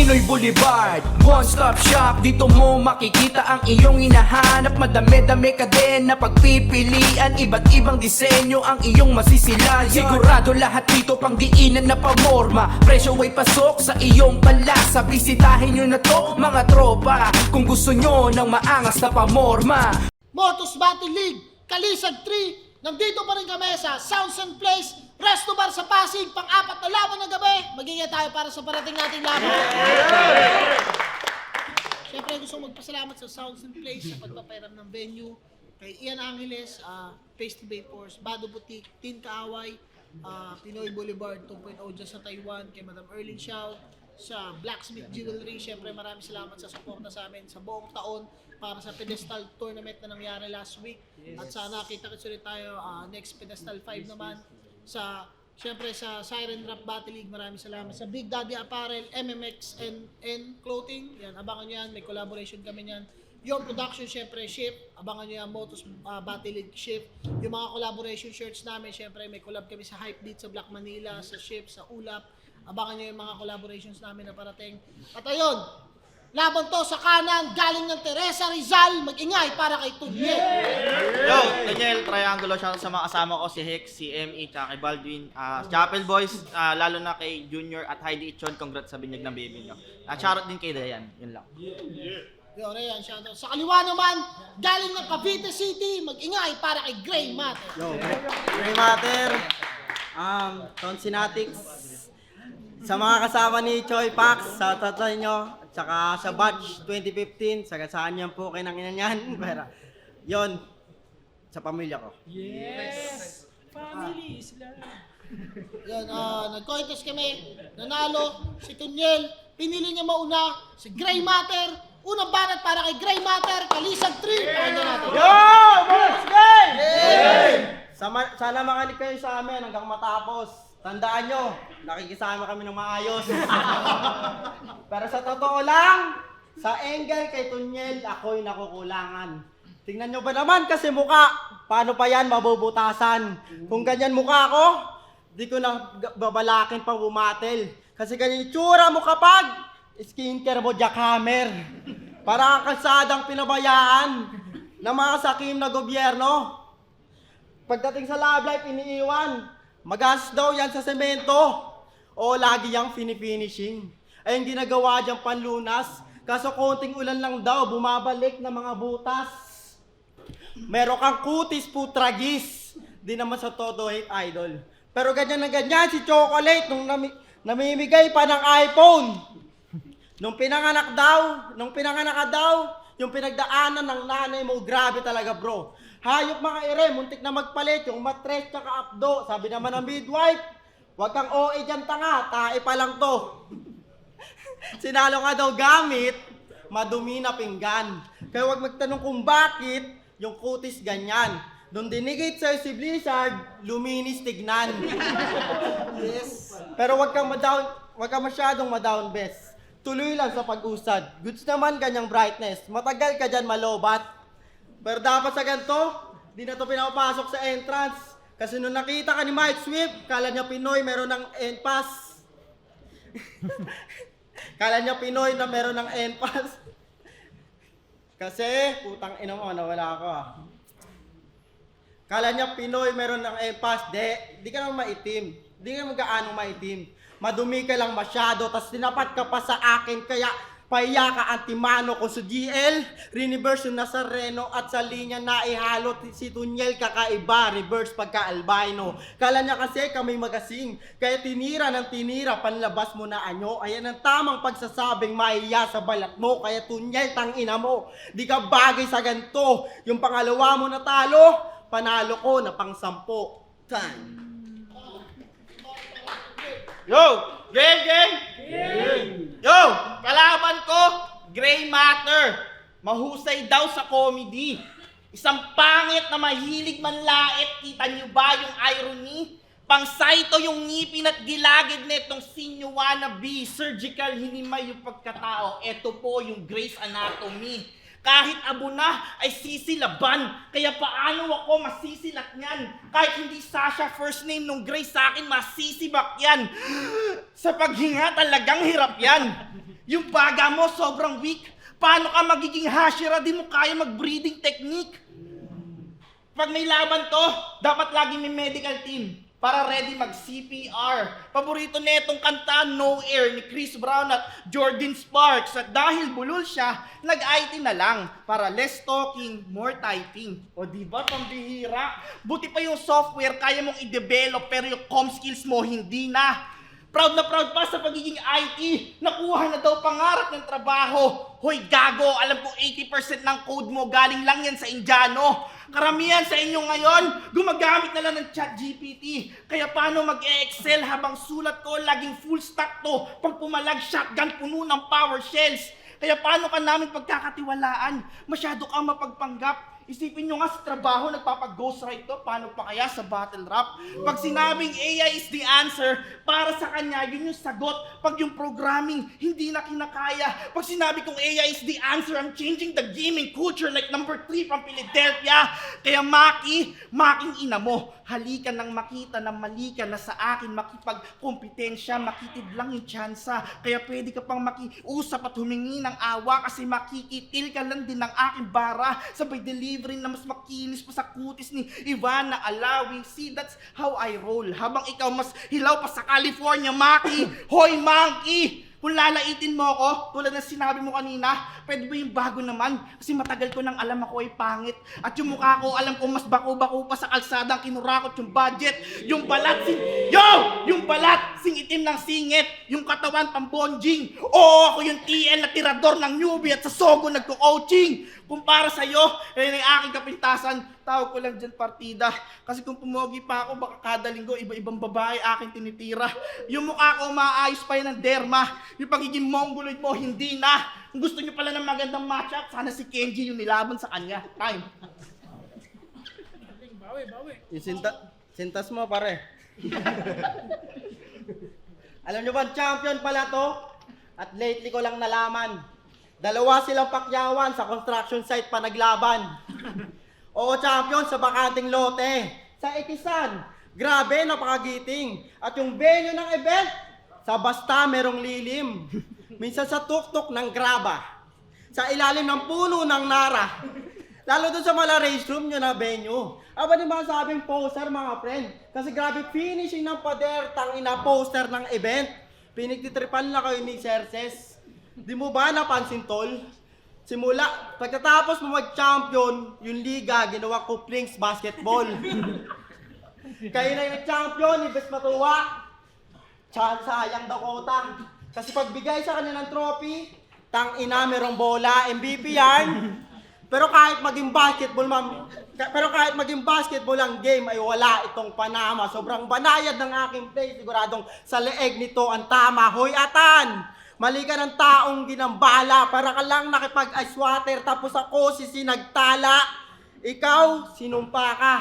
Pinoy Boulevard, one-stop shop. Dito mo makikita ang iyong hinahanap. Madami-dami ka din na pagpipilian. Iba't ibang disenyo ang iyong masisilayan. Sigurado lahat dito pang diinan na pamorma. Presyo ay pasok sa iyong panlasa. Bisitahin nyo na to mga tropa, kung gusto nyo ng maangas na pamorma. Motos Battle League, Kalisag 3. Nandito pa rin kami sa Sounds and Plays Resto Bar sa Pasig, pang-apat na laban ng gabi. Magiging tayo para sa parating nating laban. Siyempre gusto kong magpasalamat sa Sounds and Plays sa pagpapairam ng venue. Kay Ian Angeles, Face to Vapors, Bado Boutique, Tin Kaaway, Pinoy Boulevard 2.0 dyan sa Taiwan, kay Madam Erlyn Xiao, sa Blacksmith Jewelry. Siyempre maraming salamat sa suporta sa amin sa buong taon para sa pedestal tournament na nangyari last week. At sana kita-kits ulit tayo next pedestal 5 naman. Siyempre sa Siren Rap Battle League, maraming salamat. Sa Big Daddy Apparel, MMX and Clothing, yan, abangan nyo yan, may collaboration kami yan. Yung production, siyempre, Ship, abangan nyo yan, Motos Battle League Ship. Yung mga collaboration shirts namin, siyempre, may collab kami sa Hype Beat, sa Black Manila, sa Ship, sa Ulap. Abangan nyo yung mga collaborations namin na parating. At ayun, laban to sa kanan, galing ng Teresa Rizal, mag-ingay para kay Tunyel. Yo, Daniel, Triangulo, shoutout sa mga kasama ko, si Hex, si ME, tsaka kay Baldwin, Chapel Boys, lalo na kay Junior at Heidi Ichon, congrats sa binyag ng baby nyo. Shoutout din kay Dayan, yun lang. Yo, Rayan, shoutout. Sa kaliwa naman, galing ng Cavite City, mag-ingay para kay Gray Matter. Yo, Gray Matter, Tonsinatics, sa mga kasama ni Choi Pax, sa tatay nyo, at saka sa batch 2015, sagasaan niyan po kayo ng ina niyan. Pero, yun, sa pamilya ko. Yes! Family is love. Yun, nag-contest kami, nanalo, si Tunyel, pinili niya mauna, si Gray Matter, unang banat para kay Gray Matter, Kalisag 3. Pakinggan natin. Yo! Boss Gay! Sana makinig kayo sa amin hanggang matapos. Tandaan nyo, nakikisama kami ng maayos. Pero sa totoo lang, sa angle kay Tunyel, ako'y nakukulangan. Tingnan nyo ba naman kasi muka, paano pa yan mabubutasan? Kung ganyan muka ko, di ko na babalakin pang bumatel. Kasi ganyan itsura mo kapag skincare mo jackhammer. Para ang kalsadang pinabayaan ng mga sakim na gobyerno. Pagdating sa love life, iniiwan. Magas daw yan sa semento. O lagi yang finifinishing. Ay yung ginagawa diyang panlunas. Kaso konting ulan lang daw, bumabalik na mga butas. Meron kang kutis putragis. Di naman sa todo hate idol. Pero ganyan na ganyan si Chocolate nung namimigay pa ng iPhone. Nung pinanganak daw, yung pinagdaanan ng nanay mo, grabe talaga bro. Hayop mga ere, muntik na magpalit, yung matres tsaka apdo. Sabi naman ng midwife, wag kang OA dyan tanga, tae pa lang to. Sinalo nga daw gamit, madumi na pinggan. Kaya wag magtanong kung bakit, yung kutis ganyan. Nung dinigit sa'yo si Blizzard, luminis tignan. Yes. Pero wag kang masyadong madown best. Tuloy lang sa pag-usad. Goods naman kanyang brightness. Matagal ka dyan malobat. Pero dapat sa ganito, di na ito pinapasok sa entrance. Kasi nung nakita ka ni Mike Swift, kala niya Pinoy meron ng NPass. Kala niya Pinoy na meron ng NPass. Kasi, putang ina mo, nawala ako Kala niya Pinoy meron ng NPass. Di ka naman maitim. Di ka naman gaano maitim. Madumi ka lang masyado, tas tinapat ka pa sa akin, kaya pahiya ka antimano ko sa GL, reverse yung Nazareno at sa linya na ihalo si Tunyel kakaiba, reverse pagka-albino. Kala niya kasi kami magasing, kaya tinira ng tinira, panlabas mo na anyo. Ayan ang tamang pagsasabing mahiya sa balat mo, kaya Tunyel tangina mo. Di ka bagay sa ganito, yung pangalawa mo na talo, panalo ko na pang 10. Time. Yo! Game! Yo! Kalaban ko, Gray Matter. Mahusay daw sa comedy. Isang pangit na mahilig manlait. Kita niyo ba yung irony? Pang-saito yung ngipin at gilagid netong senior wannabe. Surgical hinimay yung pagkatao. Ito po yung Grey's Anatomy. Kahit abo na ay sisilaban. Kaya paano ako masisilat niyan? Kahit hindi Sasha first name nung Grace sa akin, masisibak yan. Sa paghinga talagang hirap yan. Yung baga mo sobrang weak. Paano ka magiging Hashira? Di mo kaya mag-breathing technique. Pag may laban to, dapat lagi may medical team para ready mag-CPR. Paborito netong kanta, No Air, ni Chris Brown at Jordan Sparks. At dahil bulol siya, nag-IT na lang para less talking, more typing. O diba, pambihira? Buti pa yung software, kaya mong i-develop pero yung comm skills mo, hindi na. Proud na proud pa sa pagiging IT. Nakuha na daw pangarap ng trabaho. Hoy gago, alam ko 80% ng code mo galing lang yan sa Indiano. Karamihan sa inyo ngayon, gumagamit na lang ng ChatGPT. Kaya paano mag-e-excel habang sulat ko laging full stack to. Pag pumalag, shotgun puno ng PowerShells. Kaya paano ka namin pagkakatiwalaan? Masyado kang mapagpanggap. Isipin nyo nga sa trabaho, nagpapag-ghostwrite to, paano pa kaya sa battle rap? Pag sinabing AI is the answer, para sa kanya, yun yung sagot. Pag yung programming, hindi na kinakaya. Pag sinabi kong AI is the answer, I'm changing the gaming culture like number 3 from Philadelphia. Kaya Making ina mo, halika nang makita na mali ka na sa akin makipagkompetensya, makitid lang yung tsansa. Kaya pwede ka pang makiusap at humingi ng awa kasi makikitil ka lang din ng aking bara. Sabay delivery na mas makinis pa sa kutis ni Ivana Alawi. See, that's how I roll. Habang ikaw mas hilaw pa sa California, Maki. Hoy, Monkey! Kung lalaitin mo ako, tulad ng sinabi mo kanina, pwede ba yung bago naman? Kasi matagal ko nang alam ako ay pangit. At yung mukha ko, alam ko mas bako-bako pa sa kalsadang kinurakot yung budget. Yung balat, yung balat, sing-itim ng singit. Yung katawan, pambonjing. Oo, ako yung TL na tirador ng newbie at sa Sogo nagko-coaching. Kung para sa'yo, eh, yung aking kapintasan, tawag ko lang dyan partida. Kasi kung pumogi pa ako, baka kada linggo, iba-ibang babae aking tinitira. Yung mukha ko, maayos pa yan ng derma. Yung pagiging mongoloid mo, hindi na. Kung gusto nyo pala ng magandang matchup, sana si Kenji yung nilaban sa kanya. Time. Yung sintas mo, pare. Alam nyo ba, champion pala to? At lately ko lang nalaman. Dalawa silang pakyawan sa construction site pa naglaban. Oo, champion sa bakanting lote. Sa Ikisan, grabe, napakagiting. At yung venue ng event, sa basta merong lilim. Minsan sa tuktok ng graba. Sa ilalim ng puno ng nara. Lalo doon sa mala race room nyo na venue. Aba di ba sabing poster mga friend? Kasi grabe finishing ng pader, tangina poster ng event. Pinagtitripan na kayo ni Cerces. Di mo ba napansin tol? Simula, pagkatapos mo mag-champion, yung liga, ginawa ko Plinks basketball. Kayo na yung champion, ibes matuwa. Sayang Dakota. Kasi pagbigay sa kanya ng trophy, tang ina merong bola, MVP yan. Pero kahit maging basketball ang game ay wala itong Panama. Sobrang banayad ng aking play. Siguradong sa leeg nito ang tama. Hoy Atan! Mali ka ng taong ginambala. Para ka lang nakipag-ice water tapos ako sinagtala. Ikaw, sinumpa ka.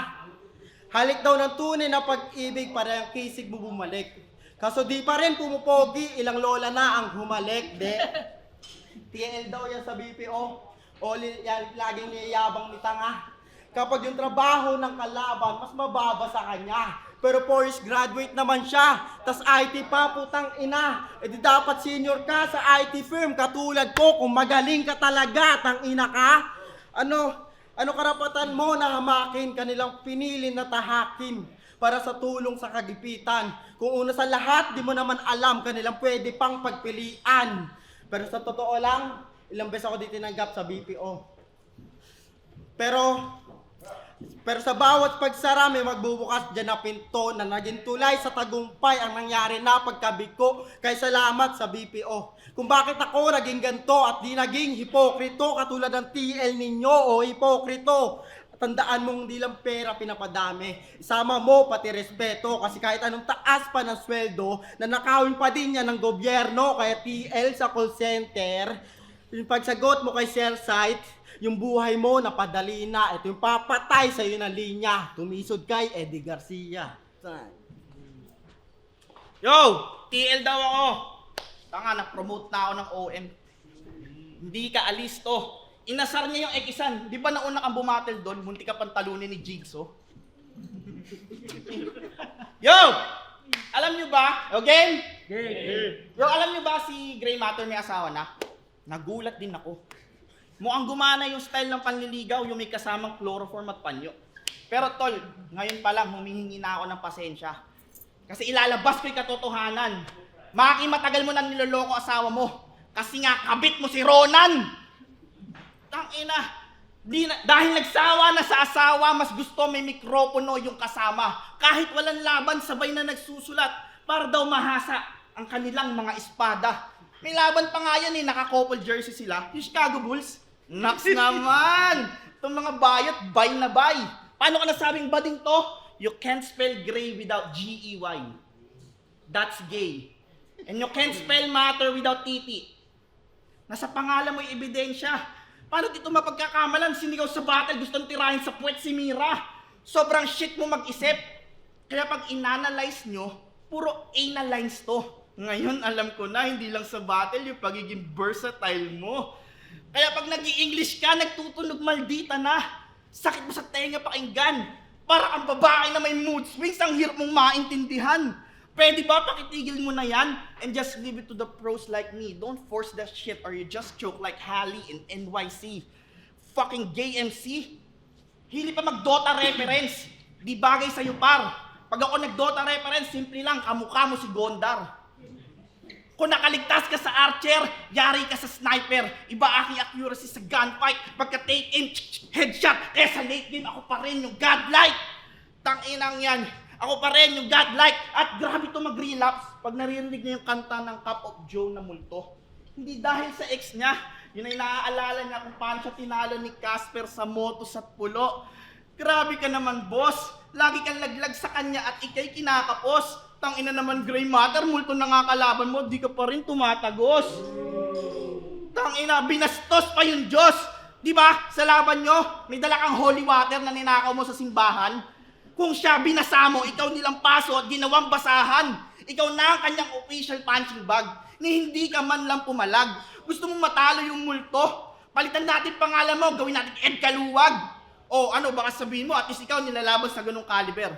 Halik daw ng tunay na pag-ibig para yung kisig mo bumalik. Kaso di pa rin pumupogi, ilang lola na ang humalik. De. TL daw yan sa BPO. O yan, laging niyayabang ni tanga. Kapag yung trabaho ng kalaban, mas mababa sa kanya. Pero Forest graduate naman siya. Tas IT pa, putang ina. E di dapat senior ka sa IT firm. Katulad ko, kung magaling ka talaga, tang ina ka. Ano karapatan mo na hamakin kanilang pinili na tahakin para sa tulong sa kagipitan? Kung una sa lahat, di mo naman alam kanilang pwede pang pagpilian. Pero sa totoo lang, ilang beses ako di tinanggap sa BPO. Pero sa bawat pagsara may magbubukas dyan na pinto na naging tulay sa tagumpay ang nangyari na pagkabiko. Kaya salamat sa BPO. Kung bakit ako naging ganto at di naging hipokrito katulad ng TL ninyo o hipokrito. Tandaan mong di lang pera pinapadami. Isama mo pati respeto kasi kahit anong taas pa ng sweldo, nanakawin pa din yan ng gobyerno. Kaya TL sa call center, yung pagsagot mo kay cell site, yung buhay mo napadali na. Ito yung papatay sa iyo na linya. Tumisod kay Eddie Garcia. Yo! TL daw ako. Tanga, na-promote na ako ng OM. Hindi ka alisto. Inasar niya yung Ekisan. Di ba nauna kang bumatel doon, munti ka pang talunin ni Jigsaw? Yo! Alam nyo ba? Yo, game? Yo, alam nyo ba? nila si Gray Matter may asawa na, nagulat din ako. Mukhang gumana yung style ng panliligaw, yung may kasamang chloroform at panyo. Pero tol, ngayon pa lang humihingi na ako ng pasensya. Kasi ilalabas ko yung katotohanan. Maki, matagal mo nang niloloko asawa mo. Kasi nga, kabit mo si Ronan! Tangina, dahil nagsawa na sa asawa, mas gusto may mikropono yung kasama. Kahit walang laban, sabay na nagsusulat para daw mahasa ang kanilang mga espada. May laban pa nga yan naka-couple jersey sila, yung Chicago Bulls. Naks naman! Itong mga bayot, bay na bay. Paano ka nasabing bading to? You can't spell gray without G-E-Y. That's gay. And you can't spell matter without titi. Nasa pangalan mo yung ebidensya. Paano dito mapagkakamalan? Sinigaw sa battle, gustong tirahin sa puwet si Mira. Sobrang shit mo mag-isip. Kaya pag inanalyze nyo, puro anal lines to. Ngayon alam ko na, hindi lang sa battle, yung pagiging versatile mo. Kaya pag nag-i-English ka, nagtutunog maldita na. Sakit mo sa tenga pakinggan. Para ang babae na may mood swings, ang hirap mong maintindihan. Pwede ba pakitigil mo na yan? And just leave it to the pros like me. Don't force that shit or you just choke like Halle in NYC. Fucking gay MC. Hili pa mag-Dota reference. Di bagay sa'yo par. Pag ako nag-Dota reference, simple lang, kamukha mo si Gondar. Kung nakaligtas ka sa archer, yari ka sa sniper. Iba aking accuracy sa gunfight. Pagka take in, headshot. Eh sa late game, ako pa rin yung godlike. Tanginang yan. Ako pa rin yung godlike. At grabe to mag-relapse pag naririnig niya yung kanta ng Cup of Joe na multo. Hindi dahil sa ex niya. Yun ay naaalala niya kung paano siya tinalo ni Casper sa motos at pulo. Grabe ka naman, boss. Lagi kang laglag sa kanya at ikay kinakapos. Tangina naman, Gray Matter, multo na nga kalaban mo, di ka pa rin tumatagos. Tangina, binastos pa yung Diyos. Di ba, sa laban nyo, may dala kang holy water na ninakaw mo sa simbahan. Kung siya binasa mo, ikaw nilang paso at ginawang basahan. Ikaw na ang kanyang official punching bag, ni hindi ka man lang pumalag. Gusto mong matalo yung multo? Palitan natin pangalan mo, gawin natin Ed Kaluwag. O ano, baka sabihin mo, at least ikaw nilalaban sa ganung caliber.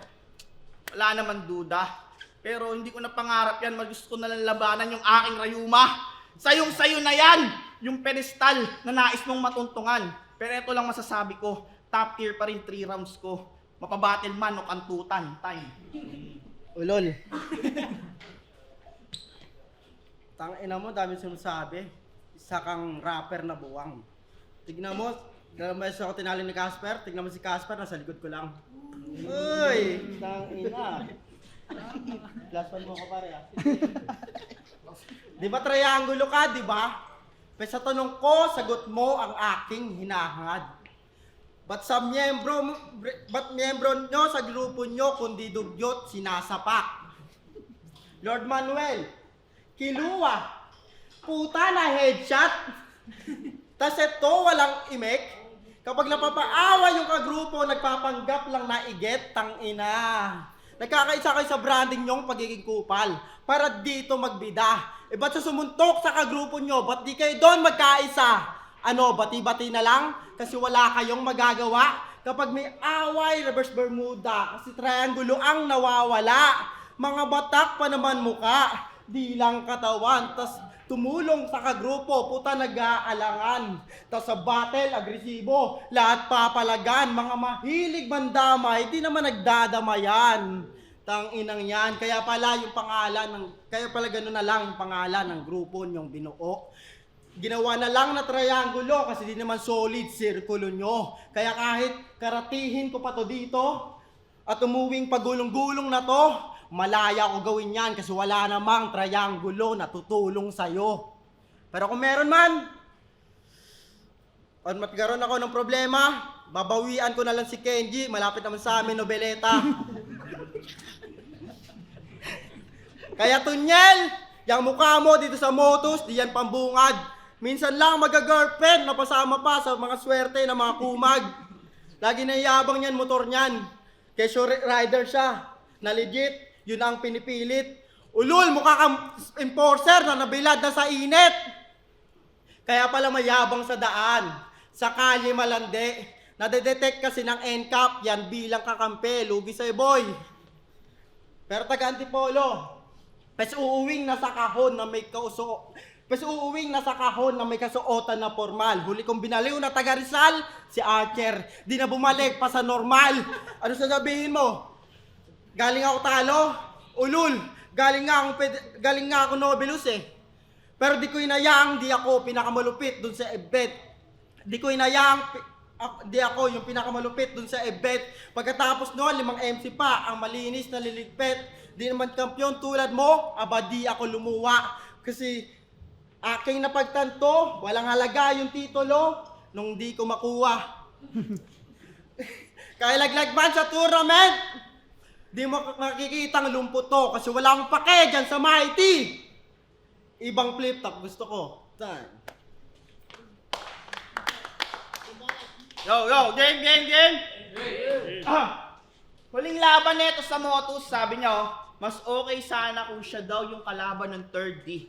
Wala naman duda. Pero hindi ko na pangarap yan, gusto ko na lang labanan yung aking rayuma. Sayong-sayo na yan, yung pedestal na nais mong matuntungan. Pero ito lang masasabi ko, top tier pa rin 3 rounds ko. Mapabattle man o kantutan, time. Ulol. Tangina mo, dami sinasabi. Isa kang rapper na buwang. Tignan mo, dalawang beses ako tinalo ni Casper. Tignan mo si Casper, nasa likod ko lang. Uy, tangina. Plus one mo ko pare ah. Di ba triangulo ka, di ba? Pero sa tanong ko, sagot mo ang aking hinahangad. Ba't miyembro nyo sa grupo nyo kundi dugyot sinasapak? Lord Manuel, kiluwa, puta na headshot. Tas ito walang imek. Kapag napapaawa yung kagrupo, nagpapanggap lang na iget, tangina. Nagkakaisa kayo sa branding nyong pagiging kupal para dito magbida. E ba't sa sumuntok sa kagrupo nyo, ba't di kayo doon magkaisa? Ano, bati-bati na lang? Kasi wala kayong magagawa? Kapag may away, reverse Bermuda, kasi triangulo ang nawawala. Mga batak pa naman muka, di lang katawan, tas tumulong sa kagrupo, puta nag-aalangan. Tas sa battle, agresibo, lahat papalagan. Mga mahilig mandamay, di naman nagdadamayan. Tanginang yan. Kaya pala yung pangalan, kaya pala gano'n na lang yung pangalan ng grupo nyong binuo. Ginawa na lang na triangulo kasi di naman solid sirkulo nyo. Kaya kahit karatihin ko pa to dito at umuwing pagulong-gulong na to, malaya ko gawin yan kasi wala namang triangulo na tutulong sa'yo. Pero kung meron man, pag magkaroon ako ng problema, babawian ko na lang si Kenji, malapit naman sa amin, Nobeleta. Kaya Tunyel, yung mukha mo dito sa motos, di yan pambungad. Minsan lang mag-girlfriend, napasama pa sa mga swerte na mga kumag. Lagi na iyabang niyan, motor niyan. Kesyo rider siya, na legit. Yun ang pinipilit. Ulul, mukha kang enforcer na nabilad na sa init. Kaya pala mayabang sa daan. Sa kalye malandi. Nadedetect kasi ng NCAP, yan bilang kakampi. Lugi sa'yo, boy. Pero taga-antipolo. Pes uuwing nasa kahon na may kasuotan na formal. Huli kong binaliw na taga Rizal, si Archer. Di na bumalik pa sa normal. Ano sasabihin mo? Galing ako talo? Ulul. Galing nga ako Nobelus eh. Pero di ko inayang, di ako pinakamalupit dun sa event. Di ako yung pinakamalupit dun sa event. Pagkatapos noon, 5 MC pa, ang malinis na liligpit. Di naman kampiyon tulad mo, di ako lumuwa. Kasi aking napagtanto, walang halaga yung titulo nung di ko makuha. Kaya laglag man sa tournament, di mo makikita ang lumpot to kasi wala akong pake dyan sa Mighty. Ibang flip top gusto ko. Time. Yo, game! Huling laban nito sa Motus, sabi niya, mas okay sana kung siya daw yung kalaban ng 3D.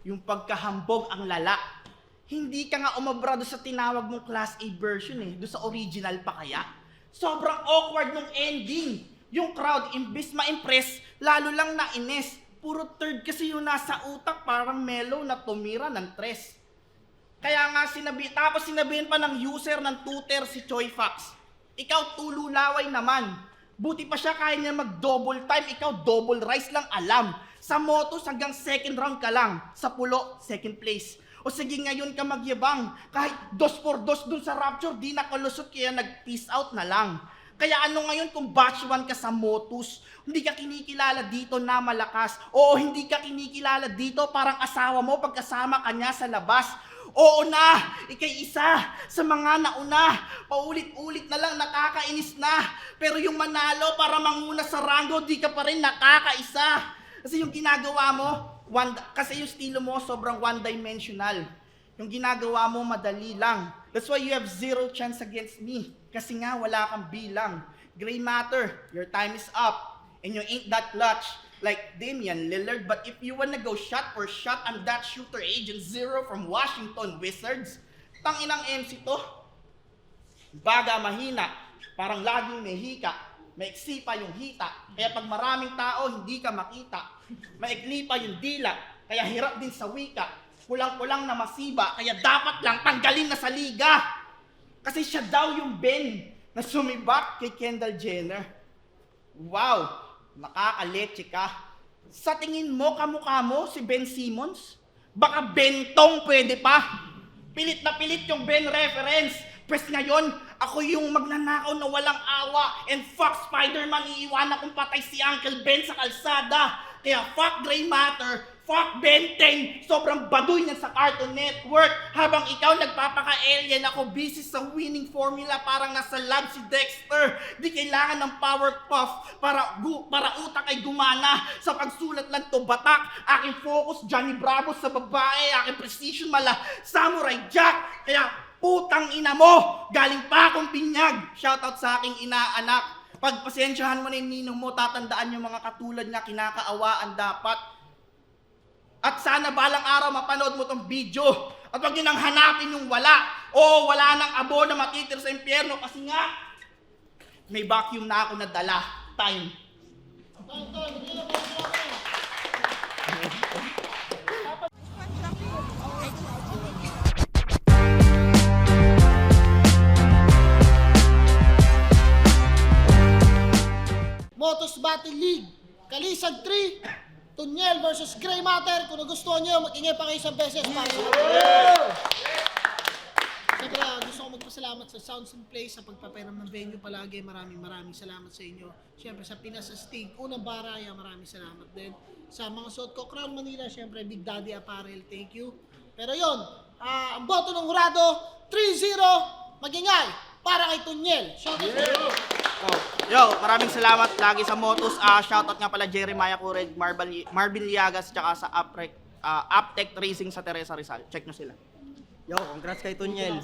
Yung pagkahambog ang lala. Hindi ka nga umabra doon sa tinawag mong Class A version eh. Doon sa original pa kaya. Sobrang awkward nung ending. Yung crowd, imbis ma-impress, lalo lang nainis. Puro third kasi yung nasa utak, parang mellow na tumira ng 3. Kaya nga sinabihin pa ng user ng Twitter si Choi Fox, ikaw tululaway naman. Buti pa siya kaya niya mag-double time, ikaw double rice lang alam. Sa Motus hanggang second round ka lang, sa pulo, second place. O sige ngayon ka magyabang, kahit 2-4-2 dun sa Rapture, di nakalusot kaya nag-peace out na lang. Kaya ano ngayon kung batch 1 ka sa Motus, hindi ka kinikilala dito na malakas. Oo, hindi ka kinikilala dito parang asawa mo pagkasama ka niya sa labas. Oo na, ikay isa sa mga nauna, paulit-ulit na lang nakakainis na. Pero yung manalo para manguna sa rango, di ka pa rin nakakaisa. Kasi yung ginagawa mo, kasi yung estilo mo sobrang one-dimensional. Yung ginagawa mo madali lang. That's why you have 0 chance against me. Kasi nga wala kang bilang. Gray matter, your time is up. And you ain't that clutch like Damian Lillard. But if you wanna go shot for shot, I'm that shooter agent 0 from Washington Wizards. Tanginang MC to. Baga mahina, parang laging may hika. Maiksi pa yung hita, kaya pag maraming tao hindi ka makita. Maikli pa yung dila, kaya hirap din sa wika. Kulang-kulang na masiba, kaya dapat lang tanggalin na sa liga. Kasi siya daw yung Ben na sumibak kay Kendall Jenner. Wow, nakakaleche ka. Sa tingin mo, kamukha mo si Ben Simmons? Baka Bentong pwede pa. Pilit na pilit yung Ben reference. Pwes ngayon, ako yung magnanakaw na walang awa. And fuck Spider-Man, iiwanan kong patay si Uncle Ben sa kalsada. Kaya fuck Gray Matter, fuck Ben 10. Sobrang baduy niyan sa Cartoon Network. Habang ikaw nagpapaka-alien, ako busy sa winning formula. Parang nasa lab si Dexter. Di kailangan ng Powerpuff para utak ay gumana. Sa pagsulat lang to batak. Aking focus, Johnny Bravo sa babae. Aking precision mala, Samurai Jack. Kaya putang ina mo! Galing pa akong pinyag! Shoutout sa aking inaanak. Pagpasensyahan mo na yung ninong mo, tatandaan yung mga katulad niya, kinakaawaan dapat. At sana balang araw mapanood mo tong video. At wag nyo nang hanapin yung wala. O wala nang abo na matitir sa impyerno kasi nga, may vacuum na ako nadala. Time. Motus Battle League, Kalisag 3, Tunyel versus Gray Matter. Kung nagustuhan nyo, mag-ingay pa kayo isang beses para sa Siyempre, gusto ko magpasalamat sa Sounds and Plays sa pagpaperam ng venue palagi. Maraming salamat sa inyo. Siyempre sa Pinas Astig, unang baraya, maraming salamat din. Sa mga suot ko, Crown Manila, siyempre Big Daddy Apparel, thank you. Pero yon, ang boto ng hurado, 3-0, mag-ingay para kay Tunyel. Yo, maraming salamat lagi sa Motus. Shoutout nga pala Jeremiah Cureg, Marvin Liagas, tsaka sa Aptech Racing sa Teresa Rizal. Check nyo sila. Yo, congrats kay Tunyel.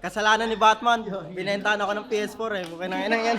Kasalanan ni Batman. Binentahan ako ng PS4 eh. Bukay na yan.